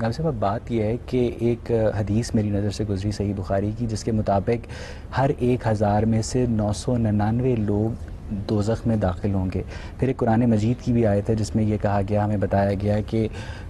غالب صاحب اب بات یہ ہے کہ ایک حدیث میری نظر سے گزری صحیح بخاری کی، جس کے مطابق ہر 1000 میں سے 999 لوگ دوزخ میں داخل ہوں گے۔ پھر ایک قرآن مجید کی بھی آیت ہے جس میں یہ کہا گیا، ہمیں بتایا گیا کہ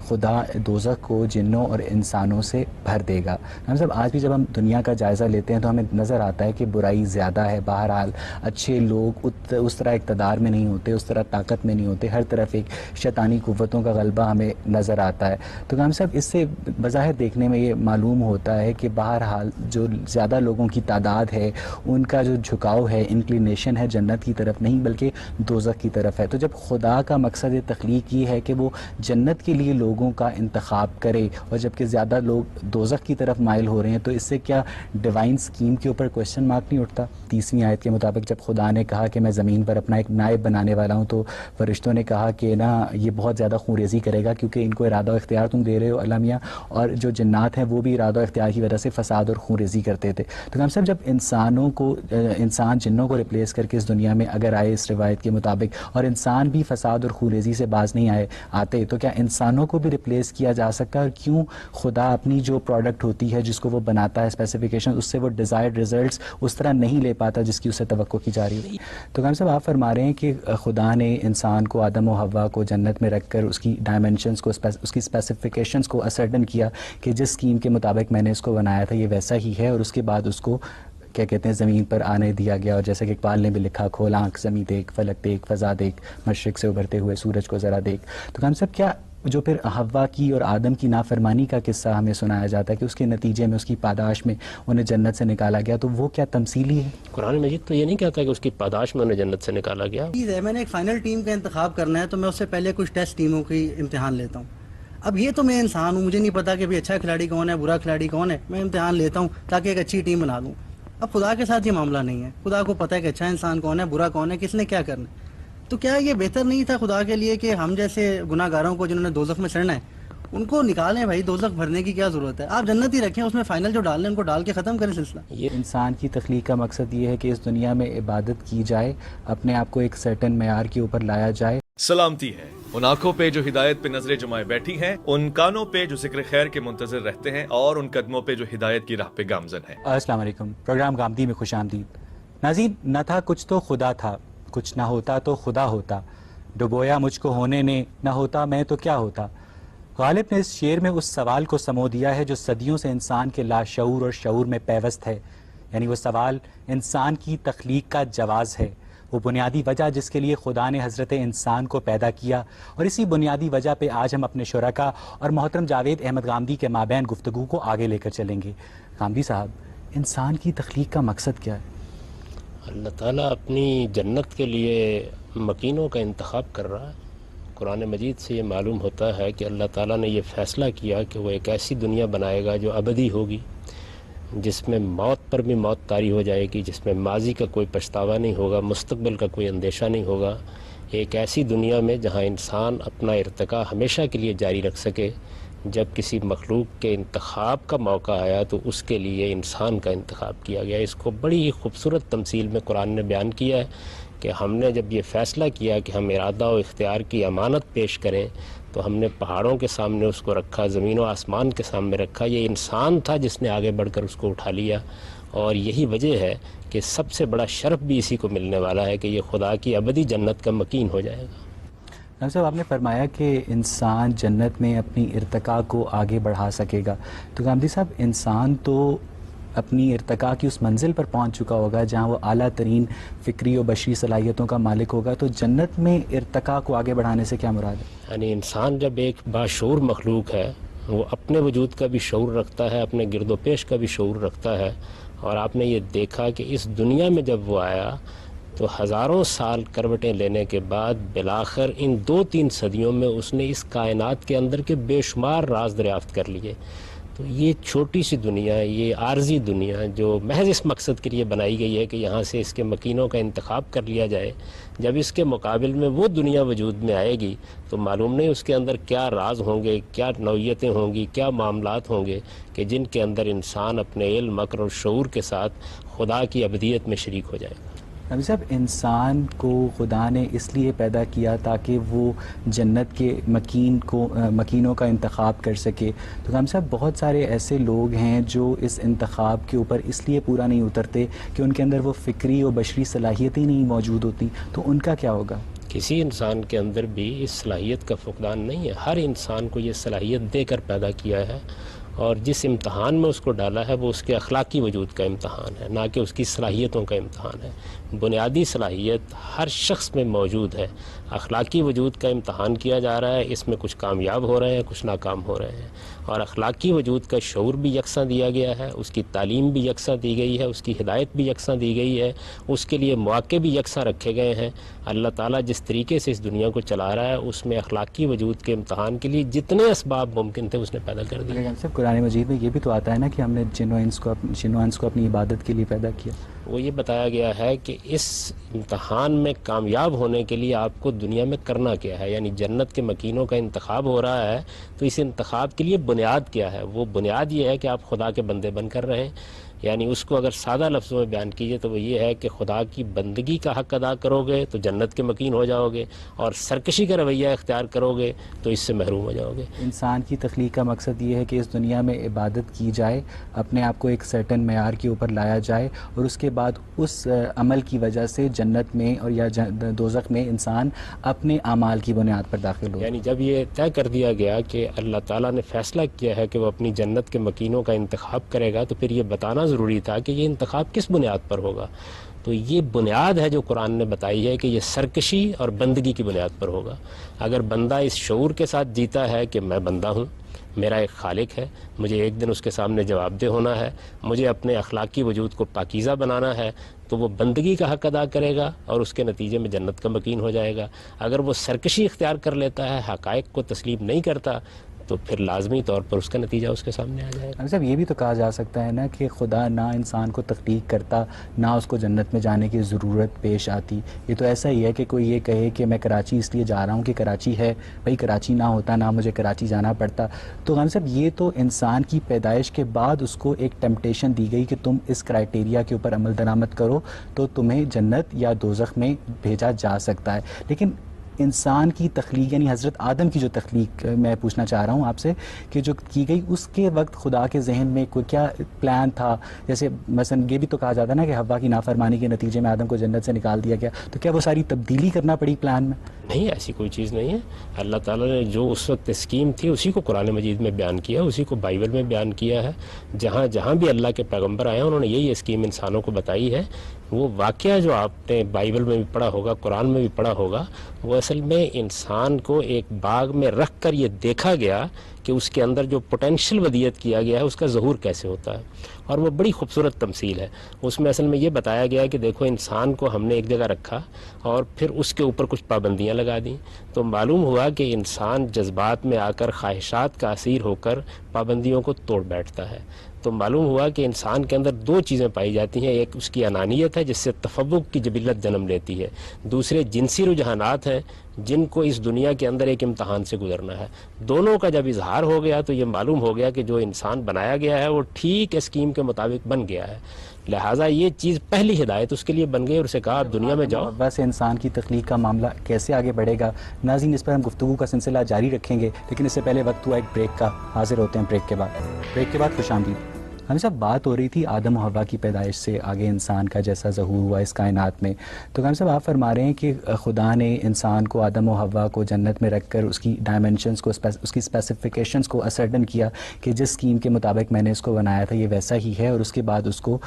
خدا دوزخ کو جنوں اور انسانوں سے بھر دے گا۔ ہم سب آج بھی جب ہم دنیا کا جائزہ لیتے ہیں تو ہمیں نظر آتا ہے کہ برائی زیادہ ہے، بہرحال اچھے لوگ اس طرح اقتدار میں نہیں ہوتے، اس طرح طاقت میں نہیں ہوتے، ہر طرف ایک شیطانی قوتوں کا غلبہ ہمیں نظر آتا ہے۔ تو ہم سب اس سے بظاہر دیکھنے میں یہ معلوم ہوتا ہے کہ بہرحال جو زیادہ لوگوں کی تعداد ہے ان کا جو جھکاؤ ہے، انکلینیشن ہے، جنت کی طرف نہیں بلکہ دوزخ کی طرف ہے۔ تو جب خدا کا مقصد تخلیق یہ ہے کہ وہ جنت کے لیے لوگوں کا انتخاب کرے اور جبکہ زیادہ لوگ دوزخ کی طرف مائل ہو رہے ہیں، تو اس سے کیا ڈیوائن سکیم کے اوپر کوشچن مارک نہیں اٹھتا؟ 30ویں آیت کے مطابق جب خدا نے کہا کہ میں زمین پر اپنا ایک نائب بنانے والا ہوں، تو فرشتوں نے کہا کہ نا یہ بہت زیادہ خونریزی کرے گا کیونکہ ان کو ارادہ و اختیار تم دے رہے ہو اللہ میاں، اور جو جنات ہیں وہ بھی ارادہ و اختیار کی وجہ سے فساد اور خونریزی کرتے تھے۔ تو ہم سب جب انسان جنوں کو ریپلیس کر کے اس دنیا میں اگر آئے اس روایت کے مطابق، اور انسان بھی فساد اور خونریزی سے باز نہیں آتے، تو کیا انسانوں کو بھی ریپلیس کیا جا سکتا ہے؟ اور کیوں خدا اپنی جو پروڈکٹ ہوتی ہے جس کو وہ بناتا ہے اسپیسیفیکیشن، اس سے وہ ڈیزائرڈ ریزلٹس اس طرح نہیں لے پاتا جس کی اسے توقع کی جا رہی ہے؟ تو ہم سب آپ فرما رہے ہیں کہ خدا نے انسان کو، آدم و حوا کو جنت میں رکھ کر اس کی ڈائمنشنز کو، اس کی اسپیسیفیکیشنز کو اسرٹن کیا کہ جس اسکیم کے مطابق میں نے اس کو بنایا تھا یہ ویسا ہی ہے، اور اس کے بعد اس کو کیا کہتے ہیں زمین پر آنے دیا گیا، اور جیسا کہ اقبال نے بھی لکھا، کھول آنکھ زمین دیکھ، فلک دیکھ، فضا دیکھ، مشرق سے ابھرتے ہوئے سورج کو ذرا دیکھ۔ تو ہم سب کیا جو پھر حوا کی اور آدم کی نافرمانی کا قصہ ہمیں سنایا جاتا ہے کہ اس کے نتیجے میں، اس کی پاداش میں انہیں جنت سے نکالا گیا، تو وہ کیا تمثیلی ہے؟ قرآن مجید تو یہ نہیں کہتا کہ اس کی پاداش میں انہیں جنت سے نکالا گیا۔ میں نے ایک فائنل ٹیم کا انتخاب کرنا ہے تو میں اس سے پہلے کچھ ٹیسٹ ٹیموں کی امتحان لیتا ہوں۔ اب یہ تو میں انسان ہوں، مجھے نہیں پتا کہ اچھا کھلاڑی کون ہے، برا کھلاڑی کون ہے، میں امتحان لیتا ہوں تاکہ ایک اچھی ٹیم بنا دوں۔ اب خدا کے ساتھ یہ معاملہ نہیں ہے، خدا کو پتہ ہے کہ اچھا انسان کون ہے، برا کون ہے، کس نے کیا کرنا ہے۔ تو کیا یہ بہتر نہیں تھا خدا کے لیے کہ ہم جیسے گناہ گاروں کو جنہوں نے دوزخ میں چڑھنا ہے ان کو نکالیں؟ بھائی دوزخ بھرنے کی کیا ضرورت ہے، آپ جنت ہی رکھیں، اس میں فائنل جو ڈالنے ان کو ڈال کے ختم کریں سلسلہ۔ یہ انسان کی تخلیق کا مقصد یہ ہے کہ اس دنیا میں عبادت کی جائے، اپنے آپ کو ایک سرٹن معیار کے اوپر لایا جائے۔ سلامتی ہے ان آنکھوں پہ جو ہدایت پہ نظریں جمائے بیٹھی ہیں، ان کانوں پہ جو ذکر خیر کے منتظر رہتے ہیں، اور ان قدموں پہ جو ہدایت کی راہ پہ گامزن ہیں۔ السلام علیکم، پروگرام گامدی میں خوش آمدید۔ ناظرین، نہ تھا کچھ تو خدا تھا، کچھ نہ ہوتا تو خدا ہوتا، ڈبویا مجھ کو ہونے نے، نہ ہوتا میں تو کیا ہوتا۔ غالب نے اس شعر میں اس سوال کو سمو دیا ہے جو صدیوں سے انسان کے لاشعور اور شعور میں پیوست ہے، یعنی وہ سوال انسان کی تخلیق کا جواز ہے، وہ بنیادی وجہ جس کے لیے خدا نے حضرت انسان کو پیدا کیا، اور اسی بنیادی وجہ پہ آج ہم اپنے شرکا اور محترم جاوید احمد غامدی کے مابین گفتگو کو آگے لے کر چلیں گے۔ غامدی صاحب، انسان کی تخلیق کا مقصد کیا ہے؟ اللہ تعالیٰ اپنی جنت کے لیے مکینوں کا انتخاب کر رہا ہے۔ قرآن مجید سے یہ معلوم ہوتا ہے کہ اللہ تعالیٰ نے یہ فیصلہ کیا کہ وہ ایک ایسی دنیا بنائے گا جو ابدی ہوگی، جس میں موت پر بھی موت طاری ہو جائے گی، جس میں ماضی کا کوئی پچھتاوا نہیں ہوگا، مستقبل کا کوئی اندیشہ نہیں ہوگا۔ ایک ایسی دنیا میں جہاں انسان اپنا ارتقاء ہمیشہ کے لیے جاری رکھ سکے۔ جب کسی مخلوق کے انتخاب کا موقع آیا تو اس کے لیے انسان کا انتخاب کیا گیا۔ اس کو بڑی ہی خوبصورت تمثیل میں قرآن نے بیان کیا ہے کہ ہم نے جب یہ فیصلہ کیا کہ ہم ارادہ و اختیار کی امانت پیش کریں تو ہم نے پہاڑوں کے سامنے اس کو رکھا، زمین و آسمان کے سامنے رکھا۔ یہ انسان تھا جس نے آگے بڑھ کر اس کو اٹھا لیا، اور یہی وجہ ہے کہ سب سے بڑا شرف بھی اسی کو ملنے والا ہے کہ یہ خدا کی ابدی جنت کا مکین ہو جائے گا۔ ناظر صاحب، آپ نے فرمایا کہ انسان جنت میں اپنی ارتقاء کو آگے بڑھا سکے گا، تو غامدی صاحب انسان تو اپنی ارتقاء کی اس منزل پر پہنچ چکا ہوگا جہاں وہ اعلیٰ ترین فکری و بشری صلاحیتوں کا مالک ہوگا، تو جنت میں ارتقاء کو آگے بڑھانے سے کیا مراد ہے؟ یعنی انسان جب ایک باشعور مخلوق ہے، وہ اپنے وجود کا بھی شعور رکھتا ہے، اپنے گرد و پیش کا بھی شعور رکھتا ہے، اور آپ نے یہ دیکھا کہ اس دنیا میں جب وہ آیا تو ہزاروں سال کروٹیں لینے کے بعد بالآخر ان 2-3 صدیوں میں اس نے اس کائنات کے اندر کے بے شمار راز دریافت کر لیے۔ تو یہ چھوٹی سی دنیا، یہ عارضی دنیا جو محض اس مقصد کے لیے بنائی گئی ہے کہ یہاں سے اس کے مکینوں کا انتخاب کر لیا جائے، جب اس کے مقابل میں وہ دنیا وجود میں آئے گی تو معلوم نہیں اس کے اندر کیا راز ہوں گے، کیا نوعیتیں ہوں گی، کیا معاملات ہوں گے کہ جن کے اندر انسان اپنے علم، عقل اور شعور کے ساتھ خدا کی ابدیت میں شریک ہو جائے گا۔ نبی صاحب انسان کو خدا نے اس لیے پیدا کیا تاکہ وہ جنت کے مکینوں کا انتخاب کر سکے. تو نبی صاحب بہت سارے ایسے لوگ ہیں جو اس انتخاب کے اوپر اس لیے پورا نہیں اترتے کہ ان کے اندر وہ فکری اور بشری صلاحیتیں نہیں موجود ہوتی, تو ان کا کیا ہوگا؟ کسی انسان کے اندر بھی اس صلاحیت کا فقدان نہیں ہے. ہر انسان کو یہ صلاحیت دے کر پیدا کیا ہے, اور جس امتحان میں اس کو ڈالا ہے وہ اس کے اخلاقی وجود کا امتحان ہے, نہ کہ اس کی صلاحیتوں کا امتحان ہے. بنیادی صلاحیت ہر شخص میں موجود ہے, اخلاقی وجود کا امتحان کیا جا رہا ہے. اس میں کچھ کامیاب ہو رہے ہیں, کچھ ناکام ہو رہے ہیں, اور اخلاقی وجود کا شعور بھی یکساں دیا گیا ہے, اس کی تعلیم بھی یکساں دی گئی ہے, اس کی ہدایت بھی یکساں دی گئی ہے, اس کے لیے مواقع بھی یکساں رکھے گئے ہیں. اللہ تعالیٰ جس طریقے سے اس دنیا کو چلا رہا ہے اس میں اخلاقی وجود کے امتحان کے لیے جتنے اسباب ممکن تھے اس نے پیدا کر دیے. لیکن صرف قرآن مجید میں یہ بھی تو آتا ہے نا کہ ہم نے جن و انس کو اپنی عبادت کے لیے پیدا کیا. وہ یہ بتایا گیا ہے کہ اس امتحان میں کامیاب ہونے کے لیے آپ کو دنیا میں کرنا کیا ہے, یعنی جنت کے مکینوں کا انتخاب ہو رہا ہے, تو اس انتخاب کے لیے بنیاد کیا ہے؟ وہ بنیاد یہ ہے کہ آپ خدا کے بندے بن کر رہیں. یعنی اس کو اگر سادہ لفظوں میں بیان کیجئے تو وہ یہ ہے کہ خدا کی بندگی کا حق ادا کرو گے تو جنت کے مکین ہو جاؤ گے, اور سرکشی کا رویہ اختیار کرو گے تو اس سے محروم ہو جاؤ گے. انسان کی تخلیق کا مقصد یہ ہے کہ اس دنیا میں عبادت کی جائے, اپنے آپ کو ایک سرٹن معیار کے اوپر لایا جائے, اور اس کے بعد اس عمل کی وجہ سے جنت میں اور یا دوزخ میں انسان اپنے اعمال کی بنیاد پر داخل ہو. یعنی جب یہ طے کر دیا گیا کہ اللہ تعالیٰ نے فیصلہ کیا ہے کہ وہ اپنی جنت کے مکینوں کا انتخاب کرے گا, تو پھر یہ بتانا ضروری تھا کہ یہ انتخاب کس بنیاد پر ہوگا. تو یہ بنیاد ہے جو قرآن نے بتائی ہے کہ یہ سرکشی اور بندگی کی بنیاد پر ہوگا. اگر بندہ اس شعور کے ساتھ جیتا ہے کہ میں بندہ ہوں, میرا ایک خالق ہے, مجھے ایک دن اس کے سامنے جواب دہ ہونا ہے, مجھے اپنے اخلاقی وجود کو پاکیزہ بنانا ہے, تو وہ بندگی کا حق ادا کرے گا اور اس کے نتیجے میں جنت کا مکین ہو جائے گا. اگر وہ سرکشی اختیار کر لیتا ہے, حقائق کو تسلیم نہیں کرتا, تو پھر لازمی طور پر اس کا نتیجہ اس کے سامنے آ جائے گا. صاحب یہ بھی تو کہا جا سکتا ہے نا کہ خدا نہ انسان کو تخلیق کرتا, نہ اس کو جنت میں جانے کی ضرورت پیش آتی. یہ تو ایسا ہی ہے کہ کوئی یہ کہے کہ میں کراچی اس لیے جا رہا ہوں کہ کراچی ہے, بھائی کراچی نہ ہوتا نہ مجھے کراچی جانا پڑتا. تو غالب صاحب یہ تو انسان کی پیدائش کے بعد اس کو ایک ٹیمپٹیشن دی گئی کہ تم اس کرائٹیریا کے اوپر عمل درآمد کرو تو تمہیں جنت یا دوزخ میں بھیجا جا سکتا ہے. لیکن انسان کی تخلیق یعنی حضرت آدم کی جو تخلیق میں پوچھنا چاہ رہا ہوں آپ سے کہ جو کی گئی اس کے وقت خدا کے ذہن میں کوئی کیا پلان تھا؟ جیسے مثلا یہ بھی تو کہا جاتا ہے نا کہ حوا کی نافرمانی کے نتیجے میں آدم کو جنت سے نکال دیا گیا, تو کیا وہ ساری تبدیلی کرنا پڑی پلان میں؟ نہیں, ایسی کوئی چیز نہیں ہے. اللہ تعالیٰ نے جو اس وقت اسکیم تھی اسی کو قرآن مجید میں بیان کیا, اسی کو بائبل میں بیان کیا ہے. جہاں جہاں بھی اللہ کے پیغمبر آئے ہیں انہوں نے یہی اسکیم انسانوں کو بتائی ہے. وہ واقعہ جو آپ نے بائبل میں بھی پڑھا ہوگا, قرآن میں بھی پڑھا ہوگا, وہ اصل میں انسان کو ایک باغ میں رکھ کر یہ دیکھا گیا کہ اس کے اندر جو پوٹینشیل ودیت کیا گیا ہے اس کا ظہور کیسے ہوتا ہے, اور وہ بڑی خوبصورت تمثیل ہے. اس میں اصل میں یہ بتایا گیا کہ دیکھو انسان کو ہم نے ایک جگہ رکھا اور پھر اس کے اوپر کچھ پابندیاں لگا دیں, تو معلوم ہوا کہ انسان جذبات میں آ کر خواہشات کا اسیر ہو کر پابندیوں کو توڑ بیٹھتا ہے. تو معلوم ہوا کہ انسان کے اندر دو چیزیں پائی جاتی ہیں, ایک اس کی انانیت ہے جس سے تفوق کی جبلت جنم لیتی ہے, دوسرے جنسی رجحانات ہیں جن کو اس دنیا کے اندر ایک امتحان سے گزرنا ہے. دونوں کا جب اظہار ہو گیا تو یہ معلوم ہو گیا کہ جو انسان بنایا گیا ہے وہ ٹھیک اسکیم کے مطابق بن گیا ہے. لہٰذا یہ چیز پہلی ہدایت اس کے لیے بن گئی اور اسے کہا آپ دنیا میں جاؤ. بس انسان کی تخلیق کا معاملہ کیسے آگے بڑھے گا ناظرین, اس پر ہم گفتگو کا سلسلہ جاری رکھیں گے, لیکن اس سے پہلے وقت ہوا ایک بریک کا. حاضر ہوتے ہیں بریک کے بعد. خوش آمدید. ہم سب بات ہو رہی تھی آدم و حوا کی پیدائش سے آگے انسان کا جیسا ظہور ہوا اس کائنات میں. تو ہم سب آپ فرما رہے ہیں کہ خدا نے انسان کو, آدم و حوا کو جنت میں رکھ کر اس کی ڈائمنشنز کو, اس کی اسپیسیفیکیشنز کو اسرٹن کیا کہ جس اسکیم کے مطابق میں نے اس کو بنایا تھا یہ ویسا ہی ہے, اور اس کے بعد اس کو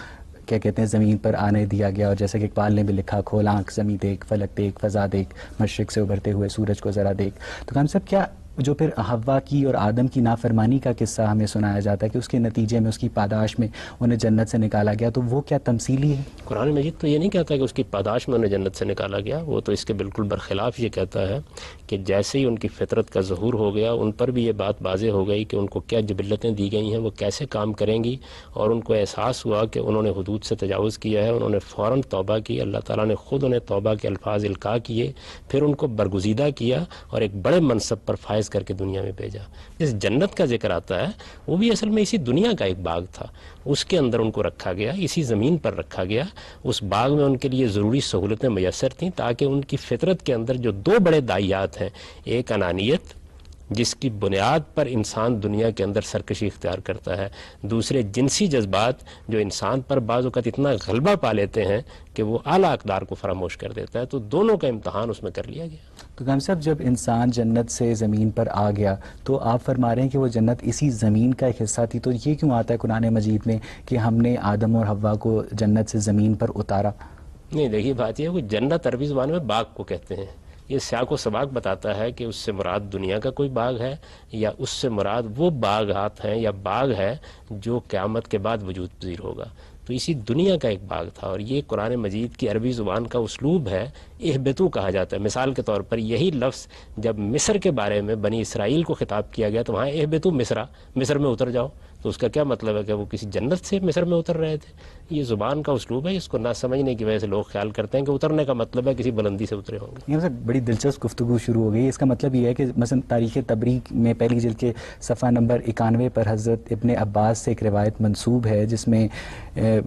کیا کہتے ہیں زمین پر آنے دیا گیا. اور جیسا کہ اقبال نے بھی لکھا, کھول آنکھ زمین دیکھ, فلک دیکھ, فضا دیکھ, مشرق سے ابھرتے ہوئے سورج کو ذرا دیکھ. تو ہم سب کیا جو پھر حوا کی اور آدم کی نافرمانی کا قصہ ہمیں سنایا جاتا ہے کہ اس کے نتیجے میں, اس کی پاداش میں انہیں جنت سے نکالا گیا, تو وہ کیا تمثیلی ہے؟ قرآن مجید تو یہ نہیں کہتا کہ اس کی پاداش میں انہیں جنت سے نکالا گیا, وہ تو اس کے بالکل برخلاف یہ کہتا ہے کہ جیسے ہی ان کی فطرت کا ظہور ہو گیا ان پر بھی یہ بات واضح ہو گئی کہ ان کو کیا جبلتیں دی گئی ہیں, وہ کیسے کام کریں گی, اور ان کو احساس ہوا کہ انہوں نے حدود سے تجاوز کیا ہے. انہوں نے فوراً توبہ کی, اللہ تعالیٰ نے خود انہیں توبہ کے الفاظ القاء کیے, پھر ان کو برگزیدہ کیا اور ایک بڑے منصب پر فائز کسٹمائز کر کے دنیا میں بھیجا. جس جنت کا ذکر آتا ہے وہ بھی اصل میں اسی دنیا کا ایک باغ تھا, اس کے اندر ان کو رکھا گیا, اسی زمین پر رکھا گیا. اس باغ میں ان کے لیے ضروری سہولتیں میسر تھیں تاکہ ان کی فطرت کے اندر جو دو بڑے داعیات ہیں, ایک انانیت جس کی بنیاد پر انسان دنیا کے اندر سرکشی اختیار کرتا ہے, دوسرے جنسی جذبات جو انسان پر بعض اوقات اتنا غلبہ پا لیتے ہیں کہ وہ اعلیٰ اقدار کو فراموش کر دیتا ہے. تو دونوں کا امتحان اس میں کر لیا گیا. تو قائم صاحب جب انسان جنت سے زمین پر آ گیا تو آپ فرما رہے ہیں کہ وہ جنت اسی زمین کا ایک حصہ تھی, تو یہ کیوں آتا ہے قرآن مجید میں کہ ہم نے آدم اور حوا کو جنت سے زمین پر اتارا؟ نہیں, دیکھیے بات یہ ہے کہ جنت عربی زبان میں باغ کو کہتے ہیں. یہ سیاق و سباق بتاتا ہے کہ اس سے مراد دنیا کا کوئی باغ ہے یا اس سے مراد وہ باغات ہیں یا باغ ہے جو قیامت کے بعد وجود پذیر ہوگا. تو اسی دنیا کا ایک باغ تھا, اور یہ قرآن مجید کی عربی زبان کا اسلوب ہے. اہبتو کہا جاتا ہے. مثال کے طور پر یہی لفظ جب مصر کے بارے میں بنی اسرائیل کو خطاب کیا گیا تو وہاں اہبتو مصر, مصر میں اتر جاؤ, تو اس کا کیا مطلب ہے کہ وہ کسی جنت سے مصر میں اتر رہے تھے. یہ زبان کا اسلوب ہے, اس کو نہ سمجھنے کی وجہ سے لوگ خیال کرتے ہیں کہ اترنے کا مطلب ہے کسی بلندی سے اترے ہوں گے. یہ بڑی دلچسپ گفتگو شروع ہو گئی. اس کا مطلب یہ ہے کہ مثلا تاریخ تبریک میں پہلی جلد کے صفحہ نمبر 91 پر حضرت ابن عباس سے ایک روایت منسوب ہے جس میں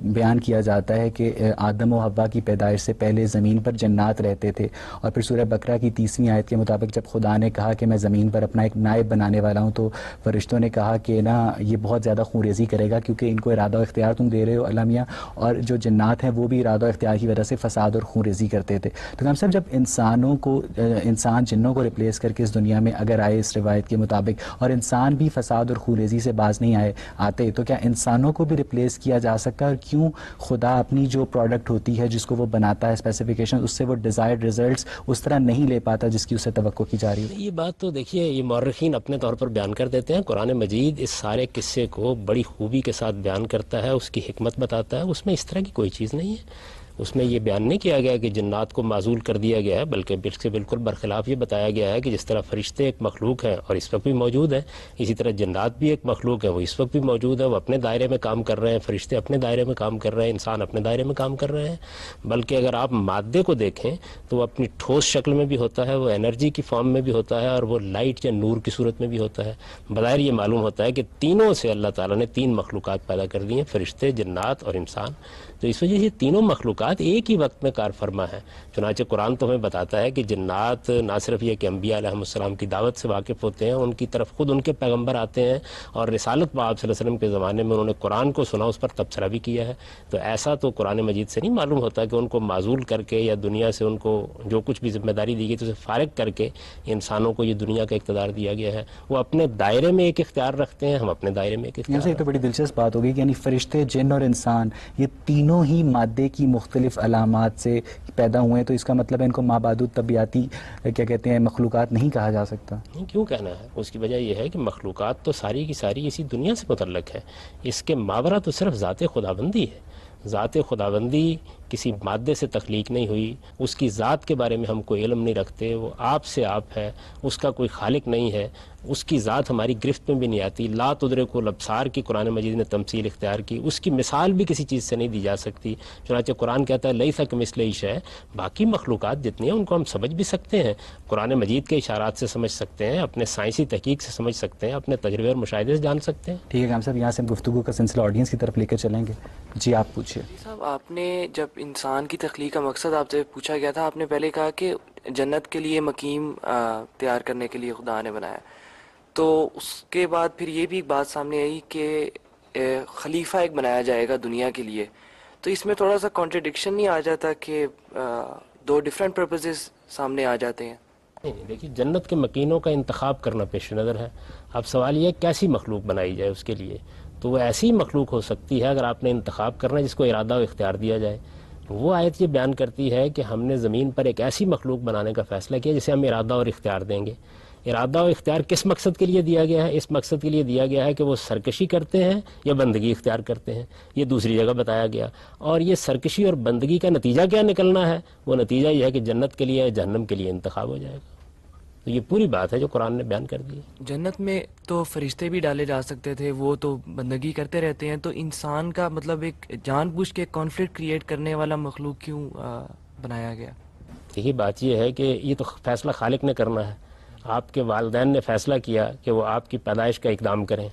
بیان کیا جاتا ہے کہ آدم و حوا کی پیدائش سے پہلے زمین پر جنات رہتے تھے, اور پھر سورہ بقرہ کی 30ویں آیت کے مطابق جب خدا نے کہا کہ میں زمین پر اپنا ایک نائب بنانے والا ہوں تو فرشتوں نے کہا کہ نا یہ بہت زیادہ خونریزی کرے گا کیونکہ ان کو ارادہ و اختیار تم دے رہے ہو اللہ میاں, اور جو جنات ہیں وہ بھی ارادہ و اختیار کی وجہ سے فساد اور خونریزی کرتے تھے. تو ہم سب جب انسان جنوں کو ریپلیس کر کے اس دنیا میں اگر آئے اس روایت کے مطابق, اور انسان بھی فساد اور خونریزی سے باز نہیں آتے, تو کیا انسانوں کو بھی ریپلیس کیا جا سکتا ہے؟ اور کیوں خدا اپنی جو پروڈکٹ ہوتی ہے جس کو وہ بناتا ہے اسپیسیفیکیشن, اس سے وہ ڈیزائرڈ ریزلٹس اس طرح نہیں لے پاتا جس کی اسے توقع کی جا رہی ہے؟ یہ بات تو دیکھیے یہ مورخین اپنے طور پر بیان کر دیتے ہیں. قرآن مجید اس سارے قصے کو بڑی خوبی کے ساتھ بیان کرتا ہے, اس کی حکمت بتاتا ہے. اس میں اس طرح کی کوئی چیز نہیں ہے. اس میں یہ بیان نہیں کیا گیا کہ جنات کو معزول کر دیا گیا ہے, بلکہ بالکل برخلاف یہ بتایا گیا ہے کہ جس طرح فرشتے ایک مخلوق ہیں اور اس وقت بھی موجود ہیں, اسی طرح جنات بھی ایک مخلوق ہیں, وہ اس وقت بھی موجود ہیں. وہ اپنے دائرے میں کام کر رہے ہیں, فرشتے اپنے دائرے میں کام کر رہے ہیں, انسان اپنے دائرے میں کام کر رہے ہیں. بلکہ اگر آپ مادے کو دیکھیں تو وہ اپنی ٹھوس شکل میں بھی ہوتا ہے, وہ انرجی کی فارم میں بھی ہوتا ہے, اور وہ لائٹ یا نور کی صورت میں بھی ہوتا ہے. بظاہر یہ معلوم ہوتا ہے کہ تینوں سے اللہ تعالیٰ نے 3 مخلوقات پیدا کر دی ہیں, فرشتے, جنات اور انسان. تو اس وجہ سے تینوں مخلوقات ایک ہی وقت میں کار فرما ہیں. چنانچہ قرآن تو ہمیں بتاتا ہے کہ جنات نہ صرف یہ کہ انبیاء علیہ السلام کی دعوت سے واقف ہوتے ہیں, ان کی طرف خود ان کے پیغمبر آتے ہیں, اور رسالت باب صلی اللہ علیہ وسلم کے زمانے میں انہوں نے قرآن کو سنا, اس پر تبصرہ بھی کیا ہے. تو ایسا تو قرآن مجید سے نہیں معلوم ہوتا کہ ان کو معزول کر کے یا دنیا سے ان کو جو کچھ بھی ذمہ داری دی گئی تو اسے فارغ کر کے انسانوں کو یہ دنیا کا اقتدار دیا گیا ہے. وہ اپنے دائرے میں ایک اختیار رکھتے ہیں, ہم اپنے دائرے میں ایک اختیار. یہ تو بڑی دلچسپ بات ہوگی کہ یعنی فرشتے, جن اور انسان یہ تینوں ہی مادے کی مختلف علامات سے پیدا ہوئے ہیں, تو اس کا مطلب ہے ان کو مابعد طبیعتی کیا کہتے ہیں مخلوقات نہیں کہا جا سکتا؟ کیوں کہنا ہے؟ اس کی وجہ یہ ہے کہ مخلوقات تو ساری کی ساری اسی دنیا سے متعلق ہے. اس کے ماورا تو صرف ذات خداوندی ہے. ذات خداوندی کسی مادے سے تخلیق نہیں ہوئی, اس کی ذات کے بارے میں ہم کوئی علم نہیں رکھتے, وہ آپ سے آپ ہے, اس کا کوئی خالق نہیں ہے, اس کی ذات ہماری گرفت میں بھی نہیں آتی. لا تدرکہ الابصار کی قرآن مجید نے تمثیل اختیار کی, اس کی مثال بھی کسی چیز سے نہیں دی جا سکتی. چنانچہ قرآن کہتا ہے لیس کمثلہ شیء. باقی مخلوقات جتنی ہیں ان کو ہم سمجھ بھی سکتے ہیں, قرآن مجید کے اشارات سے سمجھ سکتے ہیں, اپنے سائنسی تحقیق سے سمجھ سکتے ہیں, اپنے تجربے اور مشاہدے سے جان سکتے ہیں. ٹھیک ہے کام صاحب, یہاں سے ہم گفتگو کا سلسلہ آڈینس کی طرف لے کر چلیں گے. جی آپ پوچھیے. صاحب آپ نے جب انسان کی تخلیق کا مقصد آپ سے پوچھا گیا تھا, آپ نے پہلے کہا کہ جنت کے لیے مقیم تیار کرنے کے لیے خدا نے بنایا, تو اس کے بعد پھر یہ بھی ایک بات سامنے آئی کہ خلیفہ ایک بنایا جائے گا دنیا کے لیے. تو اس میں تھوڑا سا کانٹرڈکشن نہیں آ جاتا کہ 2 ڈفرینٹ پرپزز سامنے آ جاتے ہیں؟ نہیں, دیکھیے جنت کے مکینوں کا انتخاب کرنا پیش نظر ہے. اب سوال یہ ہے کیسی مخلوق بنائی جائے اس کے لیے. تو وہ ایسی مخلوق ہو سکتی ہے اگر آپ نے انتخاب کرنا ہے جس کو ارادہ و اختیار دیا جائے. وہ آیت یہ بیان کرتی ہے کہ ہم نے زمین پر ایک ایسی مخلوق بنانے کا فیصلہ کیا جسے ہم ارادہ اور اختیار دیں گے. ارادہ و اختیار کس مقصد کے لیے دیا گیا ہے؟ اس مقصد کے لیے دیا گیا ہے کہ وہ سرکشی کرتے ہیں یا بندگی اختیار کرتے ہیں. یہ دوسری جگہ بتایا گیا. اور یہ سرکشی اور بندگی کا نتیجہ کیا نکلنا ہے؟ وہ نتیجہ یہ ہے کہ جنت کے لیے یا جہنم کے لیے انتخاب ہو جائے گا. تو یہ پوری بات ہے جو قرآن نے بیان کر دی. جنت میں تو فرشتے بھی ڈالے جا سکتے تھے, وہ تو بندگی کرتے رہتے ہیں, تو انسان کا مطلب ایک جان بوجھ کے کانفلکٹ کریٹ کرنے والا مخلوق کیوں بنایا گیا؟ یہی بات یہ ہے کہ یہ تو فیصلہ خالق نے کرنا ہے. آپ کے والدین نے فیصلہ کیا کہ وہ آپ کی پیدائش کا اقدام کریں،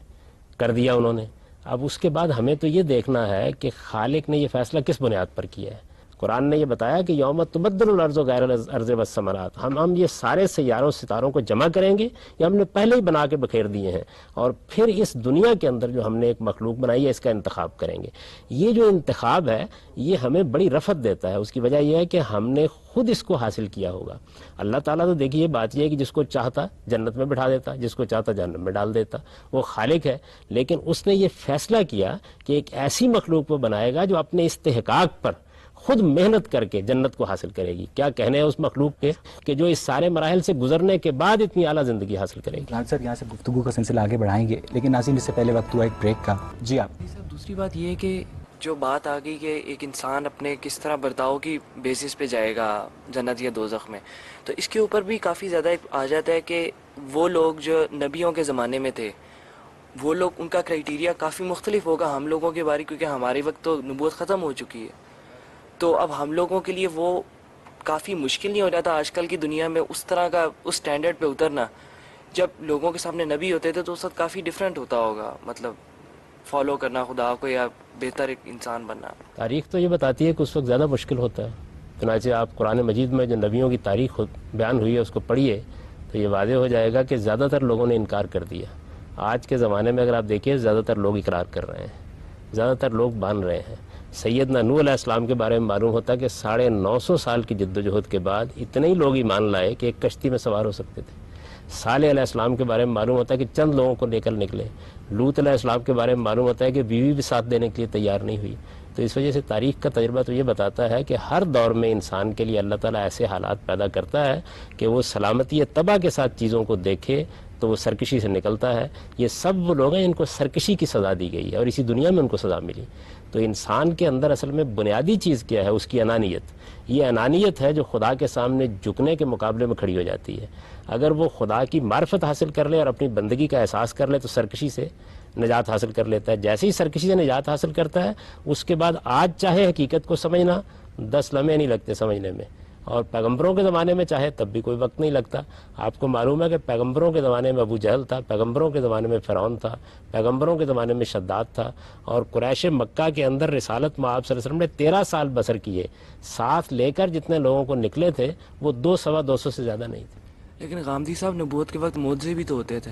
کر دیا انہوں نے. اب اس کے بعد ہمیں تو یہ دیکھنا ہے کہ خالق نے یہ فیصلہ کس بنیاد پر کیا ہے. قرآن نے یہ بتایا کہ یوم تبدل الارض غیر الارض والسماوات، ہم یہ سارے سیاروں ستاروں کو جمع کریں گے، یہ ہم نے پہلے ہی بنا کے بکھیر دیے ہیں، اور پھر اس دنیا کے اندر جو ہم نے ایک مخلوق بنائی ہے اس کا انتخاب کریں گے. یہ جو انتخاب ہے یہ ہمیں بڑی رفعت دیتا ہے. اس کی وجہ یہ ہے کہ ہم نے خود اس کو حاصل کیا ہوگا. اللہ تعالیٰ تو دیکھیے بات یہ ہے کہ جس کو چاہتا جنت میں بٹھا دیتا، جس کو چاہتا جہنم میں ڈال دیتا. وہ خالق ہے، لیکن اس نے یہ فیصلہ کیا کہ ایک ایسی مخلوق وہ بنائے گا جو اپنے استحقاق پر خود محنت کر کے جنت کو حاصل کرے گی. کیا کہنے ہیں اس مخلوق کے کہ جو اس سارے مراحل سے گزرنے کے بعد اتنی اعلیٰ زندگی حاصل کرے گی. صاحب یہاں سے گفتگو کا سلسلہ آگے بڑھائیں گے، لیکن ناظرین اس سے پہلے وقت ہوا ایک بریک کا. جی آپ. صاحب دوسری بات یہ ہے کہ جو بات آ گئی کہ ایک انسان اپنے کس طرح برتاؤ کی بیسس پہ جائے گا جنت یا دوزخ میں، تو اس کے اوپر بھی کافی زیادہ آ جاتا ہے کہ وہ لوگ جو نبیوں کے زمانے میں تھے وہ لوگ، ان کا کرائٹیریا کافی مختلف ہوگا ہم لوگوں کے بارے، کیونکہ ہماری وقت تو نبوت ختم ہو چکی ہے. تو اب ہم لوگوں کے لیے وہ کافی مشکل نہیں ہو جاتا آج کل کی دنیا میں اس طرح کا اس سٹینڈرڈ پہ اترنا؟ جب لوگوں کے سامنے نبی ہوتے تھے تو اس وقت کافی ڈیفرنٹ ہوتا ہوگا، مطلب فالو کرنا خدا کو یا بہتر ایک انسان بننا. تاریخ تو یہ بتاتی ہے کہ اس وقت زیادہ مشکل ہوتا ہے. چنانچہ آپ قرآن مجید میں جو نبیوں کی تاریخ بیان ہوئی ہے اس کو پڑھیے تو یہ واضح ہو جائے گا کہ زیادہ تر لوگوں نے انکار کر دیا. آج کے زمانے میں اگر آپ دیکھیے زیادہ تر لوگ اقرار کر رہے ہیں، زیادہ تر لوگ مان رہے ہیں. سیدنا نوح علیہ السلام کے بارے میں معلوم ہوتا ہے کہ 950 سال کی جد و جہد کے بعد اتنے ہی لوگ ایمان لائے کہ ایک کشتی میں سوار ہو سکتے تھے. صالح علیہ السلام کے بارے میں معلوم ہوتا ہے کہ چند لوگوں کو لے کر نکلے. لوط علیہ السلام کے بارے میں معلوم ہوتا ہے کہ بیوی بھی ساتھ دینے کے لیے تیار نہیں ہوئی. تو اس وجہ سے تاریخ کا تجربہ تو یہ بتاتا ہے کہ ہر دور میں انسان کے لیے اللہ تعالیٰ ایسے حالات پیدا کرتا ہے کہ وہ سلامتی طبع کے ساتھ چیزوں کو دیکھے تو وہ سرکشی سے نکلتا ہے. یہ سب وہ لوگ ہیں جن کو سرکشی کی سزا دی گئی ہے اور اسی دنیا میں ان کو سزا ملی. تو انسان کے اندر اصل میں بنیادی چیز کیا ہے؟ اس کی انانیت. یہ انانیت ہے جو خدا کے سامنے جھکنے کے مقابلے میں کھڑی ہو جاتی ہے. اگر وہ خدا کی معرفت حاصل کر لے اور اپنی بندگی کا احساس کر لے تو سرکشی سے نجات حاصل کر لیتا ہے. جیسے ہی سرکشی سے نجات حاصل کرتا ہے اس کے بعد آج چاہے حقیقت کو سمجھنا 10 لمحے نہیں لگتے سمجھنے میں، اور پیغمبروں کے زمانے میں چاہے تب بھی کوئی وقت نہیں لگتا. آپ کو معلوم ہے کہ پیغمبروں کے زمانے میں ابو جہل تھا، پیغمبروں کے زمانے میں فرعون تھا، پیغمبروں کے زمانے میں شداد تھا، اور قریش مکہ کے اندر رسالت میں آپ صلی اللہ علیہ وسلم نے 13 سال بسر کیے. ساتھ لے کر جتنے لوگوں کو نکلے تھے وہ 200-250 سے زیادہ نہیں تھے. لیکن غامدی صاحب نبوت کے وقت معجزے بھی تو ہوتے تھے.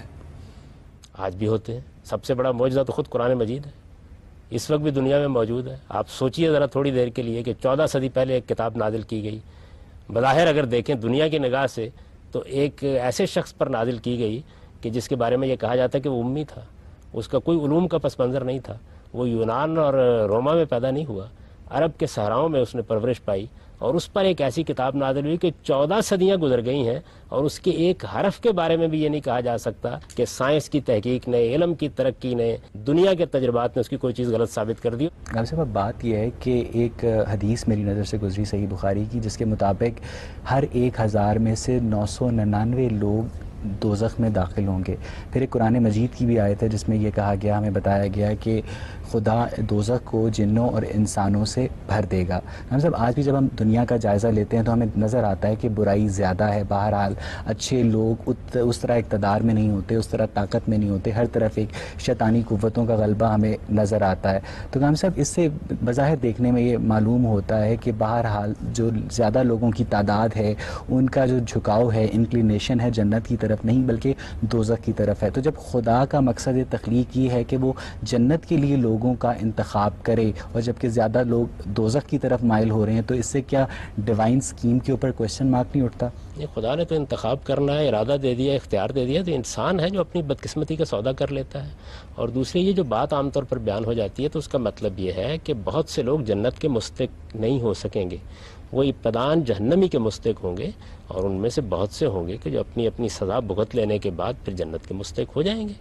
آج بھی ہوتے ہیں. سب سے بڑا معجزہ تو خود قرآن مجید ہے، اس وقت بھی دنیا میں موجود ہے. آپ سوچئے ذرا تھوڑی دیر کے لیے کہ 14 صدی پہلے ایک کتاب نازل کی گئی. بظاہر اگر دیکھیں دنیا کی نگاہ سے تو ایک ایسے شخص پر نازل کی گئی کہ جس کے بارے میں یہ کہا جاتا ہے کہ وہ امی تھا، اس کا کوئی علوم کا پس منظر نہیں تھا، وہ یونان اور روما میں پیدا نہیں ہوا، عرب کے صحراؤں میں اس نے پرورش پائی، اور اس پر ایک ایسی کتاب نازل ہوئی کہ 14 صدیاں گزر گئی ہیں اور اس کے ایک حرف کے بارے میں بھی یہ نہیں کہا جا سکتا کہ سائنس کی تحقیق نے، علم کی ترقی نے، دنیا کے تجربات نے اس کی کوئی چیز غلط ثابت کر دی. غالب صاحب بات یہ ہے کہ ایک حدیث میری نظر سے گزری صحیح بخاری کی، جس کے مطابق ہر 1000 میں سے 999 لوگ دوزخ میں داخل ہوں گے. پھر ایک قرآن مجید کی بھی آیت ہے جس میں یہ کہا گیا، ہمیں بتایا گیا کہ خدا دوزخ کو جنوں اور انسانوں سے بھر دے گا. ہم سب آج بھی جب ہم دنیا کا جائزہ لیتے ہیں تو ہمیں نظر آتا ہے کہ برائی زیادہ ہے. بہرحال اچھے لوگ اس طرح اقتدار میں نہیں ہوتے، اس طرح طاقت میں نہیں ہوتے. ہر طرف ایک شیطانی قوتوں کا غلبہ ہمیں نظر آتا ہے. تو ہم صاحب اس سے بظاہر دیکھنے میں یہ معلوم ہوتا ہے کہ بہرحال جو زیادہ لوگوں کی تعداد ہے ان کا جو جھکاؤ ہے، انکلینیشن ہے جنت کی طرف نہیں بلکہ دوزخ کی طرف ہے. تو جب خدا کا مقصد تخلیق یہ ہے کہ وہ جنت کے لیے لوگوں کا انتخاب کرے اور جبکہ زیادہ لوگ دوزخ کی طرف مائل ہو رہے ہیں، تو اس سے کیا ڈیوائن سکیم کے اوپر کوشچن مارک نہیں اٹھتا؟ یہ خدا نے تو انتخاب کرنا ہے، ارادہ دے دیا، اختیار دے دیا، تو انسان ہے جو اپنی بدقسمتی کا سودا کر لیتا ہے. اور دوسری یہ جو بات عام طور پر بیان ہو جاتی ہے تو اس کا مطلب یہ ہے کہ بہت سے لوگ جنت کے مستحق نہیں ہو سکیں گے، وہ ابتداً جہنمی کے مستحق ہوں گے، اور ان میں سے بہت سے ہوں گے کہ جو اپنی اپنی سزا بھگت لینے کے بعد پھر جنت کے مستحق ہو جائیں گے.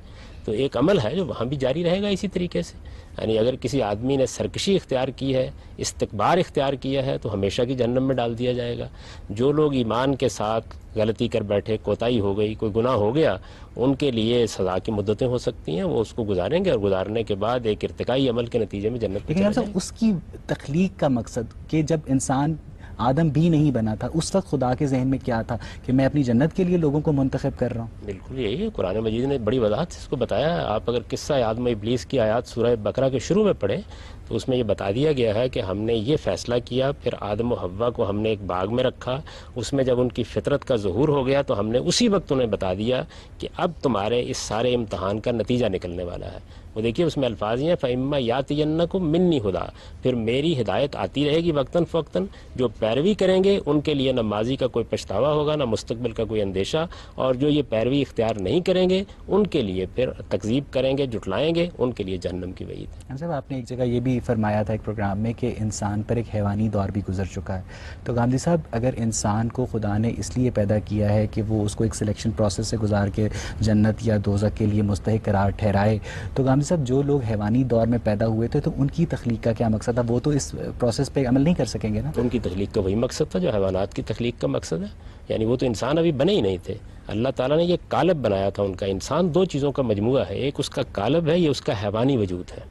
تو ایک عمل ہے جو وہاں بھی جاری رہے گا اسی طریقے سے. یعنی اگر کسی آدمی نے سرکشی اختیار کی ہے، استکبار اختیار کیا ہے، تو ہمیشہ کی جہنم میں ڈال دیا جائے گا. جو لوگ ایمان کے ساتھ غلطی کر بیٹھے، کوتاہی ہو گئی، کوئی گناہ ہو گیا، ان کے لیے سزا کی مدتیں ہو سکتی ہیں، وہ اس کو گزاریں گے اور گزارنے کے بعد ایک ارتقائی عمل کے نتیجے میں جنت میں چلے جائیں گے. لیکن اس کی تخلیق کا مقصد کہ جب انسان آدم بھی نہیں بنا تھا، اس وقت خدا کے ذہن میں کیا تھا کہ میں اپنی جنت کے لیے لوگوں کو منتخب کر رہا ہوں؟ بالکل یہی ہے، قرآن مجید نے بڑی وضاحت سے اس کو بتایا ہے. آپ اگر قصہ آدم و ابلیس کی آیات سورہ بقرہ کے شروع میں پڑھیں تو اس میں یہ بتا دیا گیا ہے کہ ہم نے یہ فیصلہ کیا، پھر آدم و حوا کو ہم نے ایک باغ میں رکھا، اس میں جب ان کی فطرت کا ظہور ہو گیا تو ہم نے اسی وقت انہیں بتا دیا کہ اب تمہارے اس سارے امتحان کا نتیجہ نکلنے والا ہے. وہ دیکھیے اس میں الفاظ ہیں فَإِمَّا يَأْتِيَنَّكُم مِّنِّي ہُدًى، پھر میری ہدایت آتی رہے گی وقتاً فوقتاً. جو پیروی کریں گے ان کے لیے نہ ماضی کا کوئی پچھتاوا ہوگا نہ مستقبل کا کوئی اندیشہ، اور جو یہ پیروی اختیار نہیں کریں گے ان کے لیے پھر تکذیب کریں گے، جھٹلائیں گے، ان کے لیے جہنم کی وعید ہے. صاحب آپ نے ایک جگہ یہ بھی فرمایا تھا ایک پروگرام میں کہ انسان پر ایک حیوانی دور بھی گزر چکا ہے. تو گاندھی صاحب اگر انسان کو خدا نے اس لیے پیدا کیا ہے کہ وہ اس کو ایک سلیکشن پروسیس سے گزار کے جنت یا دوزخ کے لیے مستحق قرار ٹھہرائے، تو گاندھی صاحب جو لوگ حیوانی دور میں پیدا ہوئے تھے تو ان کی تخلیق کا کیا مقصد تھا؟ وہ تو اس پروسیس پہ عمل نہیں کر سکیں گے نا. ان کی تخلیق کا وہی مقصد تھا جو حیوانات کی تخلیق کا مقصد ہے. یعنی وہ تو انسان ابھی بنے ہی نہیں تھے، اللہ تعالیٰ نے یہ قالب بنایا تھا ان کا. انسان دو چیزوں کا مجموعہ ہے، ایک اس کا قالب ہے، یہ اس کا حیوانی وجود ہے.